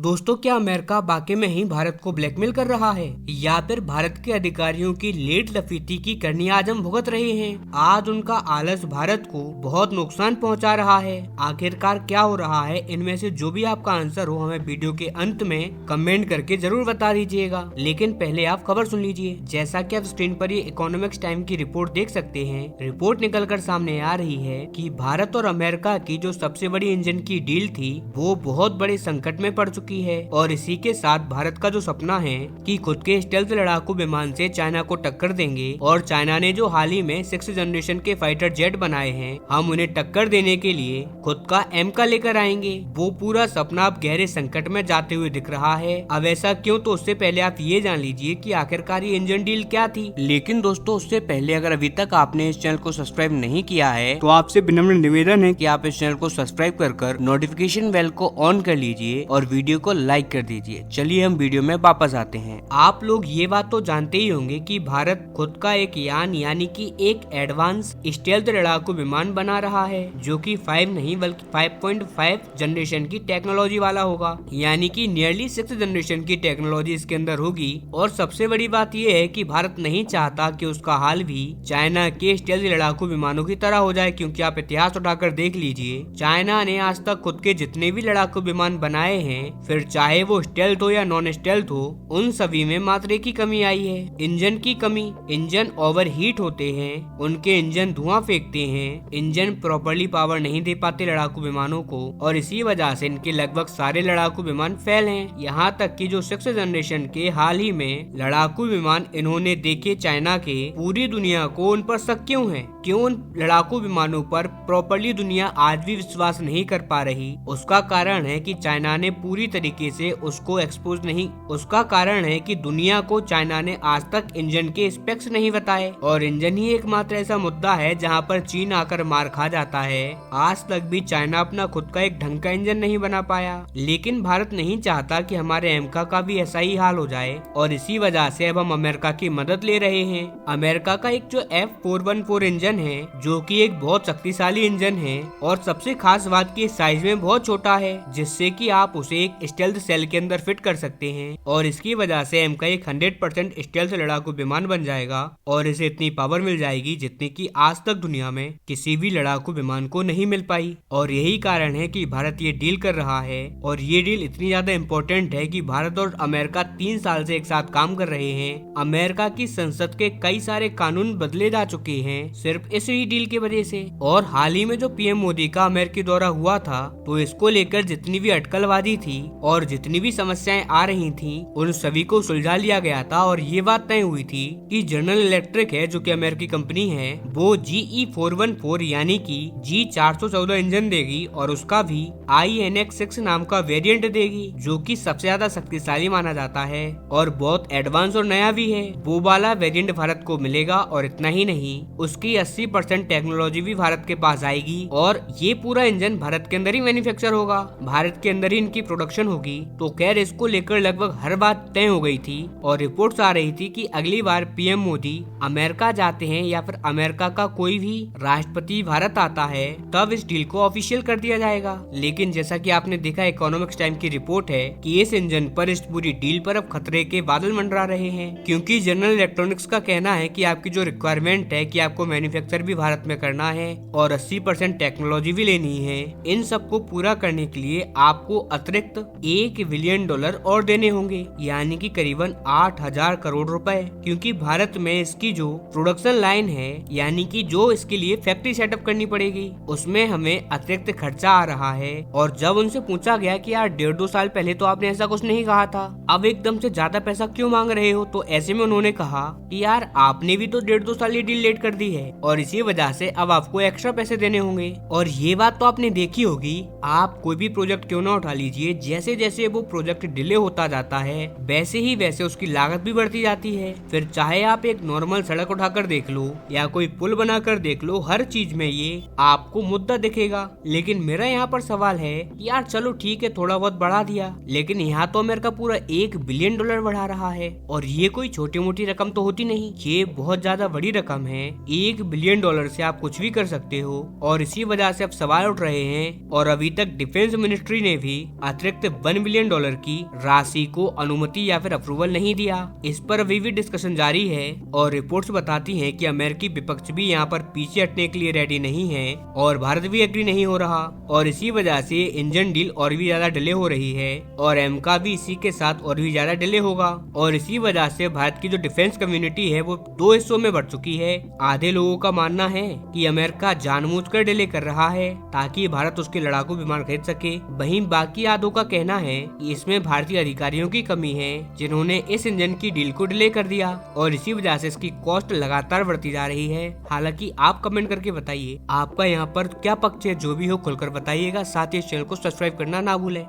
दोस्तों, क्या अमेरिका वाकई में ही भारत को ब्लैकमेल कर रहा है या फिर भारत के अधिकारियों की लेट लफीती की करनी आज हम भुगत रहे हैं। आज उनका आलस भारत को बहुत नुकसान पहुंचा रहा है। आखिरकार क्या हो रहा है, इनमें से जो भी आपका आंसर हो हमें वीडियो के अंत में कमेंट करके जरूर बता दीजिएगा। लेकिन पहले आप खबर सुन लीजिए। जैसा कि आप स्क्रीन पर ये इकोनॉमिक्स टाइम की रिपोर्ट देख सकते हैं, रिपोर्ट निकल कर सामने आ रही है कि भारत और अमेरिका की जो सबसे बड़ी इंजन की डील थी वो बहुत बड़े संकट में पड़ चुकी है। और इसी के साथ भारत का जो सपना है कि खुद के स्टेल्थ लड़ाकू विमान से चाइना को टक्कर देंगे, और चाइना ने जो हाल ही में 6th जनरेशन के फाइटर जेट बनाए हैं, हम उन्हें टक्कर देने के लिए खुद का एमका लेकर आएंगे। वो पूरा सपना अब गहरे संकट में जाते हुए दिख रहा है। अब ऐसा क्यों, तो उससे पहले आप ये जान लीजिए कि आखिरकार ये इंजन डील क्या थी। लेकिन दोस्तों, उससे पहले अगर अभी तक आपने इस चैनल को सब्सक्राइब नहीं किया है तो आपसे विनम्र निवेदन है कि आप इस चैनल को सब्सक्राइब कर नोटिफिकेशन बेल को ऑन कर लीजिए और वीडियो को लाइक कर दीजिए। चलिए हम वीडियो में वापस आते हैं। आप लोग ये बात तो जानते ही होंगे कि भारत खुद का एक यान यानी कि एक एडवांस स्टेल्थ लड़ाकू विमान बना रहा है, जो कि 5 नहीं बल्कि 5.5 जनरेशन की टेक्नोलॉजी वाला होगा, यानी कि नियरली 6th जनरेशन की टेक्नोलॉजी इसके अंदर होगी। और सबसे बड़ी बात यह है कि भारत नहीं चाहता कि उसका हाल भी चाइना के स्टेल्थ लड़ाकू विमानों की तरह हो जाए, क्योंकि आप इतिहास उठाकर देख लीजिए, चाइना ने आज तक खुद के जितने भी लड़ाकू विमान बनाए हैं, फिर चाहे वो स्टेल्थ हो या नॉन स्टेल्थ हो, उन सभी में मात्र एक ही कमी आई है, इंजन की कमी। इंजन ओवरहीट होते हैं, उनके इंजन धुआं फेंकते हैं, इंजन प्रॉपर्ली पावर नहीं दे पाते लड़ाकू विमानों को, और इसी वजह से इनके लगभग सारे लड़ाकू विमान फेल हैं। यहाँ तक कि जो 6th जनरेशन के हाल ही में लड़ाकू विमान इन्होंने देखे चाइना के, पूरी दुनिया को उन पर शक क्यों है, क्यों उन लड़ाकू विमानों पर प्रॉपर्ली दुनिया आज भी विश्वास नहीं कर पा रही? उसका कारण है कि चाइना ने पूरी तरीके से उसको एक्सपोज नहीं, उसका कारण है कि दुनिया को चाइना ने आज तक इंजन के स्पेक्स नहीं बताए, और इंजन ही एकमात्र ऐसा मुद्दा है जहां पर चीन आकर मार खा जाता है। आज तक भी चाइना अपना खुद का एक ढंग का इंजन नहीं बना पाया। लेकिन भारत नहीं चाहता कि हमारे एमका का भी ऐसा ही हाल हो जाए, और इसी वजह से अब हम अमेरिका की मदद ले रहे हैं। अमेरिका का एक जो F414 इंजन है, जो कि एक बहुत शक्तिशाली इंजन है, और सबसे खास बात की साइज में बहुत छोटा है, जिससे कि आप उसे एक स्टेल्थ सेल के अंदर फिट कर सकते हैं, और इसकी वजह से एमका एक 100% स्टेल्थ लड़ाकू विमान बन जाएगा, और इसे इतनी पावर मिल जाएगी जितनी कि आज तक दुनिया में किसी भी लड़ाकू विमान को नहीं मिल पाई। और यही कारण है कि भारत ये डील कर रहा है, और ये डील इतनी ज्यादा इम्पोर्टेंट है कि भारत और अमेरिका 3 साल से एक साथ काम कर रहे हैं। अमेरिका की संसद के कई सारे कानून बदले जा चुके हैं सिर्फ इस डील की वजह से। और हाल ही में जो पीएम मोदी का अमेरिकी दौरा हुआ था, तो इसको लेकर जितनी भी अटकलबाजी थी और जितनी भी समस्याएं आ रही थी, उन सभी को सुलझा लिया गया था, और ये बात तय हुई थी कि जनरल इलेक्ट्रिक है, जो कि अमेरिकी कंपनी है, वो GE414 यानी कि G414 इंजन देगी, और उसका भी INX6 नाम का वेरिएंट देगी, जो कि सबसे ज्यादा शक्तिशाली माना जाता है और बहुत एडवांस और नया भी है। वो वाला वेरिएंट भारत को मिलेगा, और इतना ही नहीं, उसकी 80% टेक्नोलॉजी भी भारत के पास आएगी, और ये पूरा इंजन भारत के अंदर ही मैन्युफैक्चर होगा, भारत के अंदर ही इनकी प्रोडक्शन होगी। तो खैर, इसको लेकर लगभग हर बात तय हो गई थी, और रिपोर्ट्स आ रही थी कि अगली बार पीएम मोदी अमेरिका जाते हैं या फिर अमेरिका का कोई भी राष्ट्रपति भारत आता है, तब इस डील को ऑफिशियल कर दिया जाएगा। लेकिन जैसा कि आपने देखा, इकोनॉमिक्स टाइम की रिपोर्ट है कि इस इंजन पर, इस पूरी डील पर अब खतरे के बादल मंडरा रहे हैं, क्योंकि जनरल इलेक्ट्रॉनिक्स का कहना है कि आपकी जो रिक्वायरमेंट है कि आपको मैन्युफैक्चर भी भारत में करना है और 80% टेक्नोलॉजी भी लेनी है, इन सबको पूरा करने के लिए आपको अतिरिक्त $1 बिलियन और देने होंगे, यानी कि करीबन 8,000 करोड़ रुपए, क्योंकि भारत में इसकी जो प्रोडक्शन लाइन है, यानी कि जो इसके लिए फैक्ट्री सेटअप करनी पड़ेगी, उसमें हमें अतिरिक्त खर्चा आ रहा है। और जब उनसे पूछा गया कि यार 1.5-2 साल पहले तो आपने ऐसा कुछ नहीं कहा था, अब एकदम से ज्यादा पैसा क्यों मांग रहे हो, तो ऐसे में उन्होंने कहा कि यार आपने भी तो 1.5-2 साल ये डील लेट कर दी है, और इसी वजह से अब आपको एक्स्ट्रा पैसे देने होंगे। और ये बात तो आपने देखी होगी, आप कोई भी प्रोजेक्ट क्यों ना उठा लीजिए, जैसे जैसे वो प्रोजेक्ट डिले होता जाता है, वैसे ही वैसे उसकी लागत भी बढ़ती जाती है। फिर चाहे आप एक नॉर्मल सड़क उठाकर देख लो या कोई पुल बनाकर देख लो, हर चीज में ये आपको मुद्दा दिखेगा। लेकिन मेरा यहाँ पर सवाल है, यार चलो ठीक है, थोड़ा बहुत बढ़ा दिया, लेकिन यहाँ तो अमेरिका पूरा $1 बिलियन बढ़ा रहा है, और ये कोई छोटी मोटी रकम तो होती नहीं, ये बहुत ज्यादा बड़ी रकम है। $1 बिलियन से आप कुछ भी कर सकते हो, और इसी वजह से अब सवाल उठ रहे हैं। और अभी तक डिफेंस मिनिस्ट्री ने भी अतिरिक्त $1 बिलियन की राशि को अनुमति या फिर अप्रूवल नहीं दिया। इस पर अभी भी डिस्कशन जारी है और रिपोर्ट्स बताती हैं कि अमेरिकी विपक्ष भी यहाँ पर पीछे हटने के लिए रेडी नहीं है और भारत भी एग्री नहीं हो रहा और इसी वजह से इंजन डील और भी ज्यादा डिले हो रही है और एमका भी इसी के साथ और भी ज्यादा डिले होगा और इसी वजह से भारत की जो डिफेंस कम्युनिटी है वो दो हिस्सों में बढ़ चुकी है। आधे लोगों का मानना है कि अमेरिका जानबूझकर डिले कर रहा है ताकि भारत उसके लड़ाकू विमान खरीद सके। वहीं बाकी आधों का कहना है कि इसमें भारतीय अधिकारियों की कमी है जिन्होंने इस इंजन की डील को डिले कर दिया और इसी वजह से इसकी कॉस्ट लगातार बढ़ती जा रही है। हालांकि आप कमेंट करके बताइए आपका यहाँ पर क्या पक्ष है, जो भी हो खुलकर बताइएगा। साथ ही इस चैनल को सब्सक्राइब करना ना भूलें।